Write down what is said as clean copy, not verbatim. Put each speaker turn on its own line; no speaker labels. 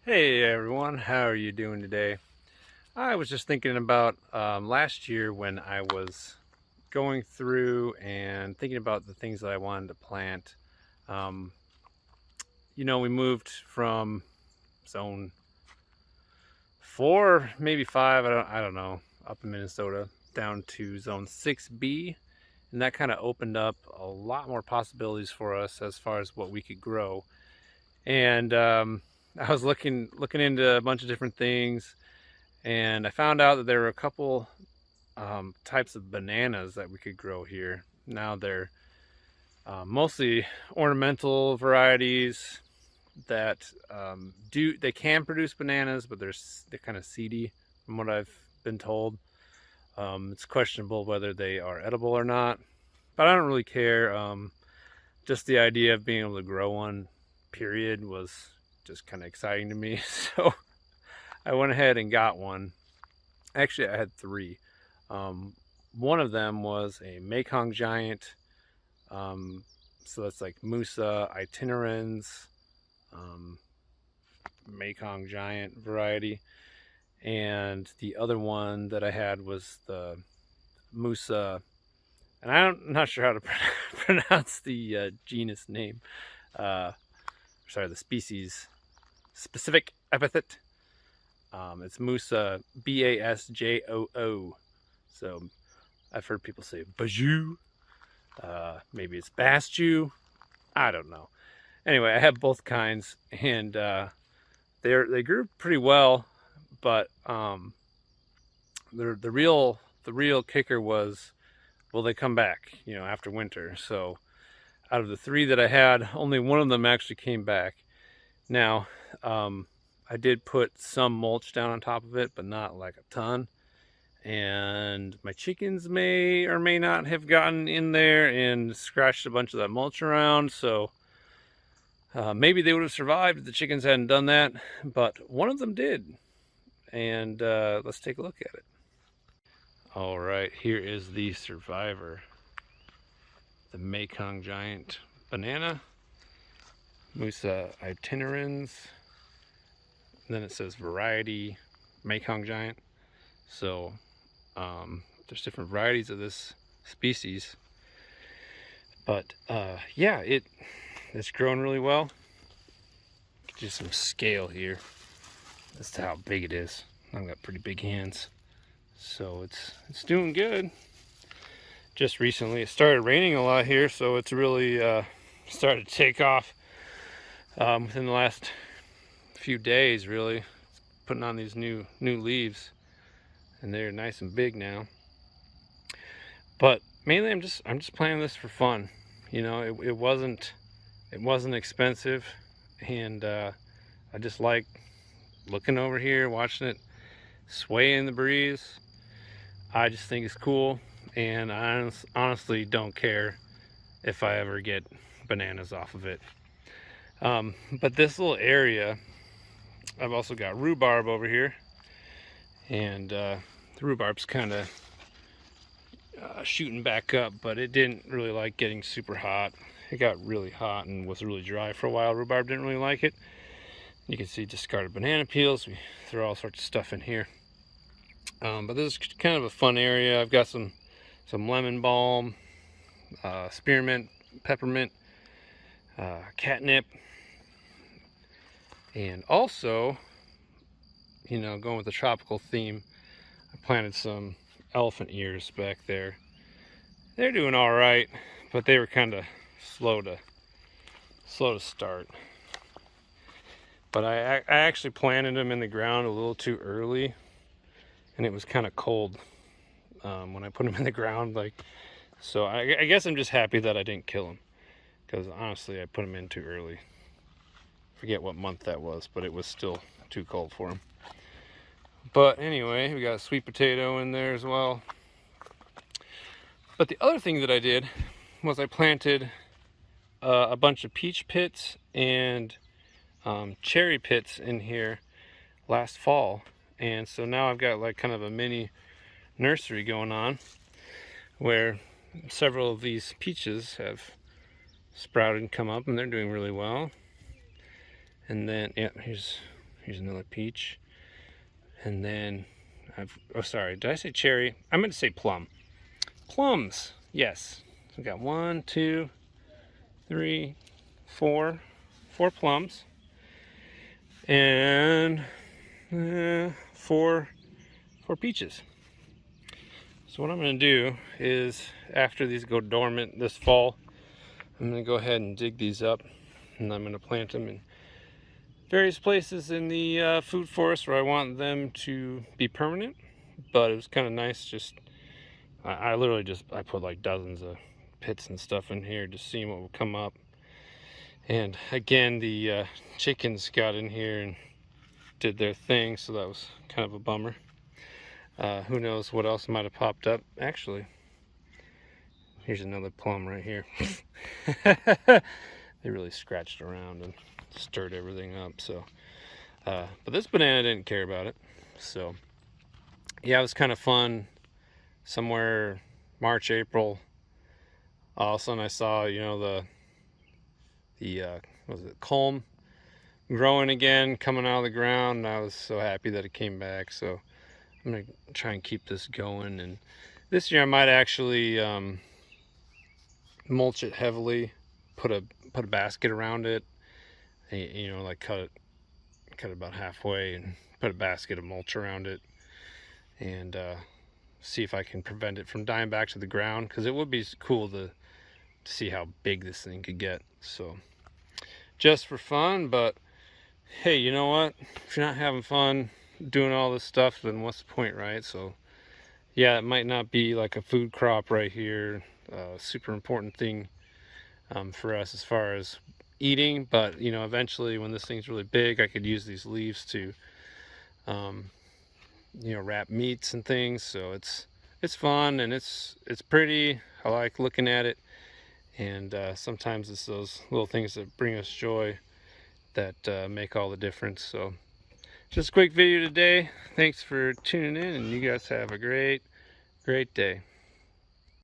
Hey everyone, how are you doing today? I was just thinking about last year when I was going through and thinking about the things that I wanted to plant. Um, we moved from zone 4, maybe 5, I don't know, up in Minnesota down to zone 6B, and that kind of opened up a lot more possibilities for us as far as what we could grow. And I was looking into a bunch of different things, and I found out that there were a couple types of bananas that we could grow here. Now they're mostly ornamental varieties that they can produce bananas, but they're kind of seedy from what I've been told. It's questionable whether they are edible or not, but I don't really care. Just the idea of being able to grow one, period, was just kind of exciting to me. So I went ahead and got one. Actually, I had three. Um, One of them was a Mekong giant. Um, so that's like Musa itinerans, um, Mekong giant variety. And the other one that I had was the Musa, and I'm not sure how to pronounce the genus name. Uh, Sorry, the species specific epithet. It's Musa, Basjoo. So I've heard people say Bajou. Maybe it's Basju. I don't know. Anyway, I have both kinds, and they grew pretty well, but the real kicker was, will they come back? After winter. So out of the three that I had, only one of them actually came back. Now, I did put some mulch down on top of it, but not like a ton. And my chickens may or may not have gotten in there and scratched a bunch of that mulch around. So maybe they would have survived if the chickens hadn't done that. But one of them did. And let's take a look at it. All right, here is the survivor. The Mekong giant banana. Musa itinerans. And then it says variety Mekong giant. So there's different varieties of this species, but yeah, it's grown really well. Get you some scale here as to how big it is. I've got pretty big hands, so it's doing good. Just recently it started raining a lot here, so it's really started to take off within the last few days. Really, it's putting on these new leaves, and they're nice and big now. But mainly I'm just planting this for fun. It wasn't expensive, and I just like looking over here, watching it sway in the breeze. I just think it's cool, and I honestly don't care if I ever get bananas off of it. But this little area, I've also got rhubarb over here, and the rhubarb's kind of shooting back up, but it didn't really like getting super hot. It got really hot and was really dry for a while. Rhubarb didn't really like it. You can see discarded banana peels. We throw all sorts of stuff in here. But this is kind of a fun area. I've got some lemon balm, spearmint, peppermint, catnip, and also, going with the tropical theme, I planted some elephant ears back there. They're doing all right, but they were kind of slow to start. But I actually planted them in the ground a little too early, and it was kind of cold when I put them in the ground. So I guess I'm just happy that I didn't kill them, because honestly I put them in too early. Forget what month that was, but it was still too cold for them. But anyway, we got a sweet potato in there as well. But the other thing that I did was I planted a bunch of peach pits and cherry pits in here last fall. And so now I've got like kind of a mini nursery going on, where several of these peaches have sprouted and come up, and they're doing really well. And then, yeah, here's Here's another peach. And then oh sorry, did I say cherry? I meant to say plum. Plums, yes. So we got 1, 2, 3, 4 plums. And four peaches. So what I'm going to do is, after these go dormant this fall, I'm going to go ahead and dig these up, and I'm going to plant them in various places in the food forest where I want them to be permanent. But it was kind of nice, just I literally just put like dozens of pits and stuff in here, just seeing what would come up. And again, the chickens got in here and did their thing, so that was kind of a bummer. Who knows what else might have popped up. Actually, here's another plum right here. They really scratched around and stirred everything up. So, but this banana didn't care about it. So, yeah, it was kind of fun. Somewhere March, April, all of a sudden I saw, you know, the what was it, culm growing again, coming out of the ground, and I was so happy that it came back. So I'm gonna try and keep this going, and this year I might actually mulch it heavily, put a basket around it, and, you know, like cut it about halfway and put a basket of mulch around it, and see if I can prevent it from dying back to the ground, because it would be cool to see how big this thing could get. So just for fun. But hey, you know what, if you're not having fun doing all this stuff, then what's the point, right? So yeah, it might not be like a food crop right here, super important thing for us as far as eating, but you know, eventually when this thing's really big, I could use these leaves to you know, wrap meats and things. So it's fun, and it's pretty. I like looking at it, and sometimes it's those little things that bring us joy that make all the difference. So just a quick video today. Thanks for tuning in, and you guys have a great day.